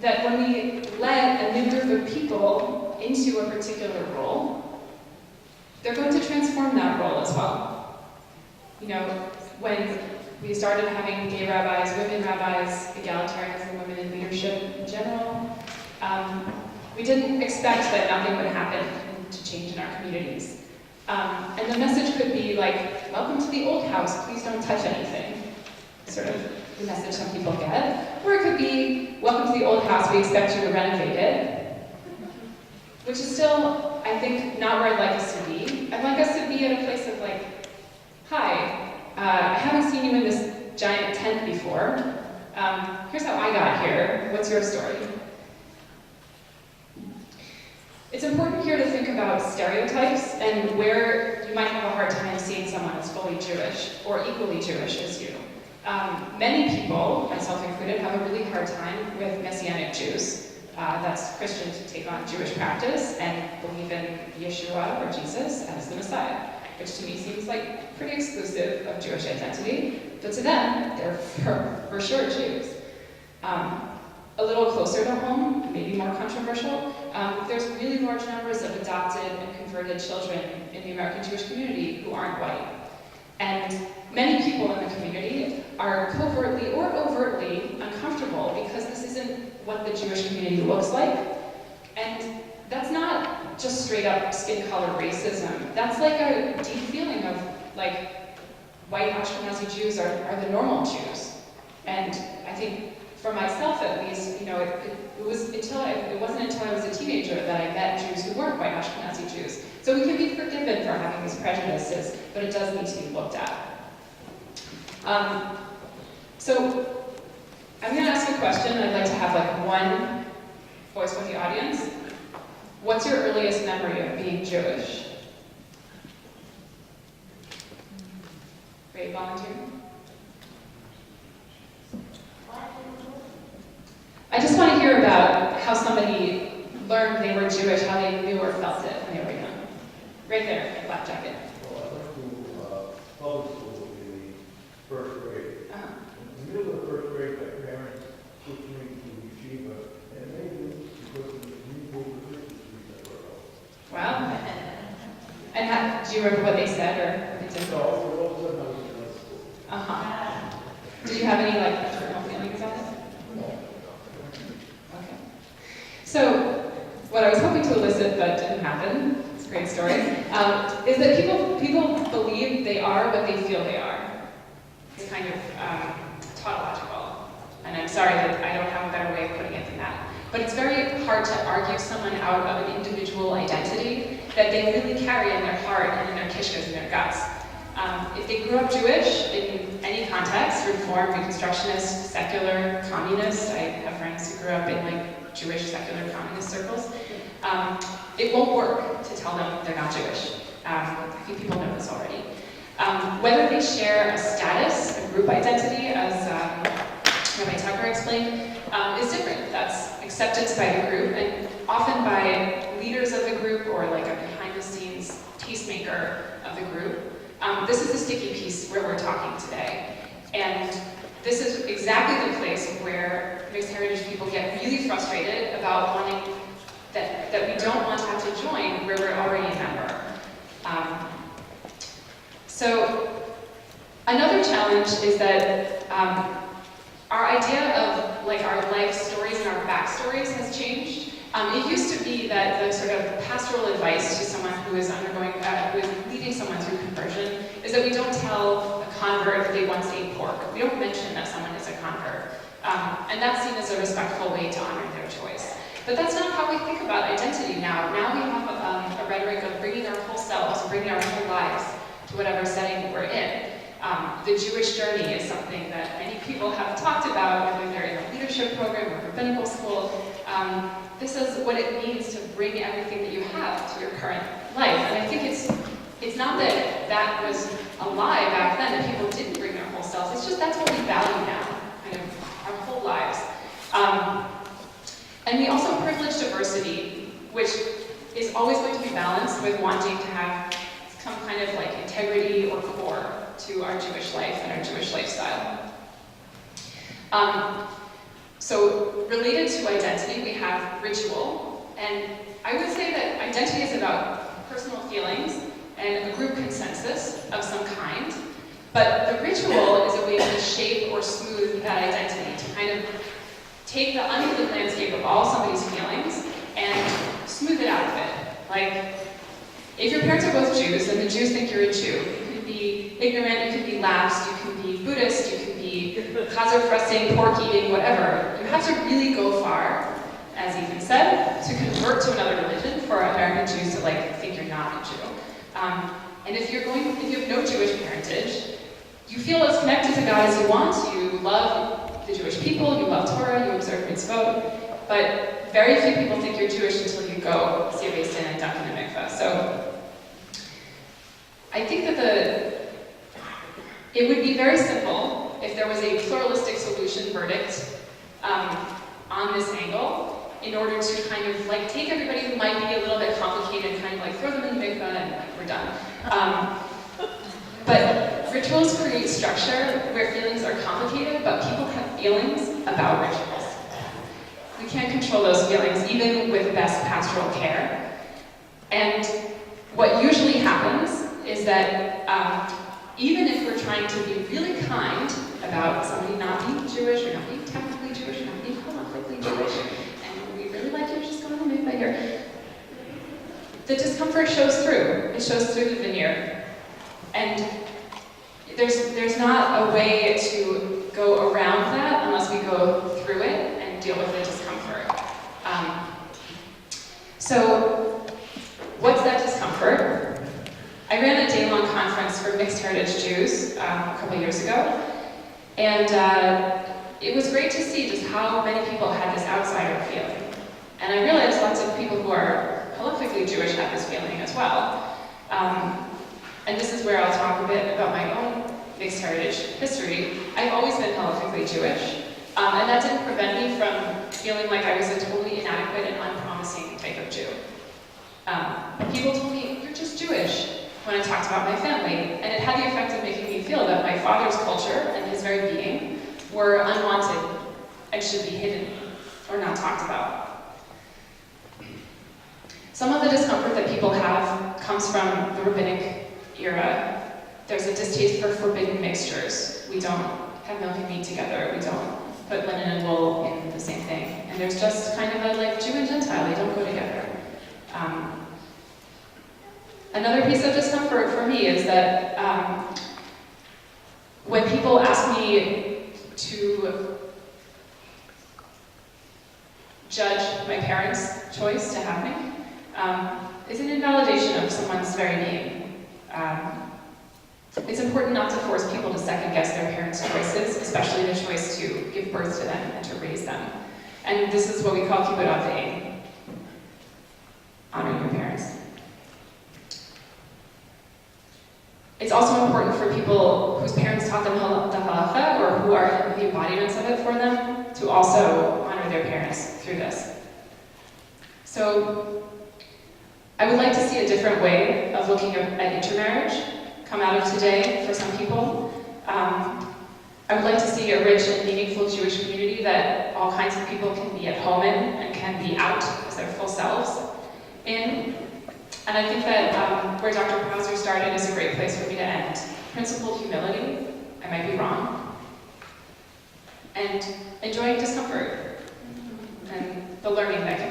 that when we let a new group of people into a particular role, they're going to transform that role as well. You know, when we started having gay rabbis, women rabbis, egalitarianism, women in leadership in general, we didn't expect that nothing would happen to change in our communities. And the message could be like, welcome to the old house, please don't touch anything. Sort of the message some people get. Or it could be, welcome to the old house, we expect you to renovate it. Which is still, I think, not where I'd like us to be. I'd like us to be at a place of like, hi, I haven't seen you in this giant tent before. Here's how I got here. What's your story? It's important here to think about stereotypes and where you might have a hard time seeing someone as fully Jewish or equally Jewish as you. Many people, myself included, have a really hard time with Messianic Jews. That's Christians who take on Jewish practice and believe in Yeshua or Jesus as the Messiah, which to me seems like pretty exclusive of Jewish identity, but to them, they're for sure Jews. A little closer to home, maybe more controversial, there's really large numbers of adopted and converted children in the American Jewish community who aren't white. And many people in the community are covertly or overtly uncomfortable because this isn't what the Jewish community looks like. And that's not just straight up skin color racism. That's like a deep feeling of like white Ashkenazi Jews are the normal Jews. And I think for myself at least, you know, it wasn't until I was a teenager that I met Jews who weren't white Ashkenazi Jews. So we can be forgiven for having these prejudices, but it does need to be looked at. So I'm going to ask a question. I'd like to have like one voice from the audience. What's your earliest memory of being Jewish? Great, volunteer. I just want to hear about how somebody learned they were Jewish, how they knew or felt it when they were young. Right there, in black jacket. Well, I went to public school in the first grade. In the middle of the first grade, my parents took me to yeshiva, and they did because of the newspaper Christmas trees that were out. Wow. And do you remember what they said or what they did? So all of a sudden I was in high school. Did you have any like personal feelings on it? Okay. So, what I was hoping to elicit but didn't happen, it's a great story, is that people believe they are what they feel they are. It's kind of tautological. And I'm sorry that I don't have a better way of putting it than that. But it's very hard to argue someone out of an individual identity that they really carry in their heart and in their kishkas and their guts. If they grew up Jewish in any context, Reform, Reconstructionist, secular, communist, I have friends who grew up in like Jewish, secular, communist circles, it won't work to tell them they're not Jewish. I think people know this already. Whether they share a status, a group identity, as Rabbi Tucker explained, is different. That's acceptance by the group, and often by leaders of the group or like a behind-the-scenes tastemaker of the group. This is the sticky piece where we're talking today. And this is exactly the place where mixed heritage people get really frustrated about wanting that we don't want to have to join where we're already a member. So another challenge is that our idea of like our life stories and our backstories has changed. It used to be that the sort of pastoral advice to someone who is undergoing, who is leading someone through conversion, is that we don't tell a convert that they once ate pork. We don't mention that someone is a convert. And that's seen as a respectful way to honor their choice. But that's not how we think about identity now. Now we have a rhetoric of bringing our whole selves, bringing our whole lives to whatever setting we're in. The Jewish journey is something that many people have talked about, whether they're in a leadership program or rabbinical school. This is what it means to bring everything that you have to your current life. And I think it's not that that was a lie back then, that people didn't bring their whole selves. It's just that's what we value now, kind of our whole lives. And we also privilege diversity, which is always going to be balanced with wanting to have some kind of like integrity or core to our Jewish life and our Jewish lifestyle. So related to identity, have ritual, and I would say that identity is about personal feelings and a group consensus of some kind, but the ritual is a way to shape or smooth that identity, to kind of take the uneven landscape of all somebody's feelings and smooth it out a bit. Like, if your parents are both Jews and the Jews think you're a Jew, you can be ignorant, you can be lapsed, you can be Buddhist, you can be chazer-fressing, pork-eating, whatever. You have to really go far, as Ethan said, to convert to another religion for American Jews to think you're not a Jew. And if you have no Jewish parentage, you feel as connected to God as you want. You love the Jewish people, you love Torah, you observe mitzvot, but very few people think you're Jewish until you go see a beis din and dunk in a mikveh. So I think that it would be very simple if there was a pluralistic solution verdict on this angle, in order to kind of take everybody who might be a little bit complicated and kind of throw them in the mikveh and we're done. But rituals create structure where feelings are complicated, but people have feelings about rituals. We can't control those feelings, even with best pastoral care. And what usually happens is that even if we're trying to be really kind about somebody not being Jewish, or not being technically Jewish, or not being halakhically Jewish, and we really like you, just go on the mikveh here, the discomfort shows through. It shows through the veneer. And there's not a way to go around that unless we go through it and deal with the discomfort. So what's that discomfort? I ran a day-long conference for mixed heritage Jews a couple years ago, and it was great to see just how many people had this outsider feeling. And I realized lots of people who are halakhically Jewish have this feeling as well. And this is where I'll talk a bit about my own mixed heritage history. I've always been halakhically Jewish, and that didn't prevent me from feeling like I was a totally inadequate and unpromising type of Jew. People told me, you're just Jewish, when I talked about my family, and it had the effect of making me feel that my father's culture and his very being were unwanted and should be hidden or not talked about. Some of the discomfort that people have comes from the rabbinic era. There's a distaste for forbidden mixtures. We don't have milk and meat together. We don't put linen and wool in the same thing. And there's just kind of a Jew and Gentile, they don't go together. Another piece of discomfort for me is that when people ask me to judge my parents' choice to have me, is an invalidation of someone's very being. It's important not to force people to second-guess their parents' choices, especially the choice to give birth to them and to raise them. And this is what we call kibbud avim, honoring your parents. It's also important for people whose parents taught them the halacha, or who are the embodiments of it for them, to also honor their parents through this. So, I would like to see a different way of looking at intermarriage come out of today for some people. I would like to see a rich and meaningful Jewish community that all kinds of people can be at home in and can be out as their full selves in. And I think that where Dr. Pauser started is a great place for me to end. Principled humility, I might be wrong, and enjoying discomfort and the learning that can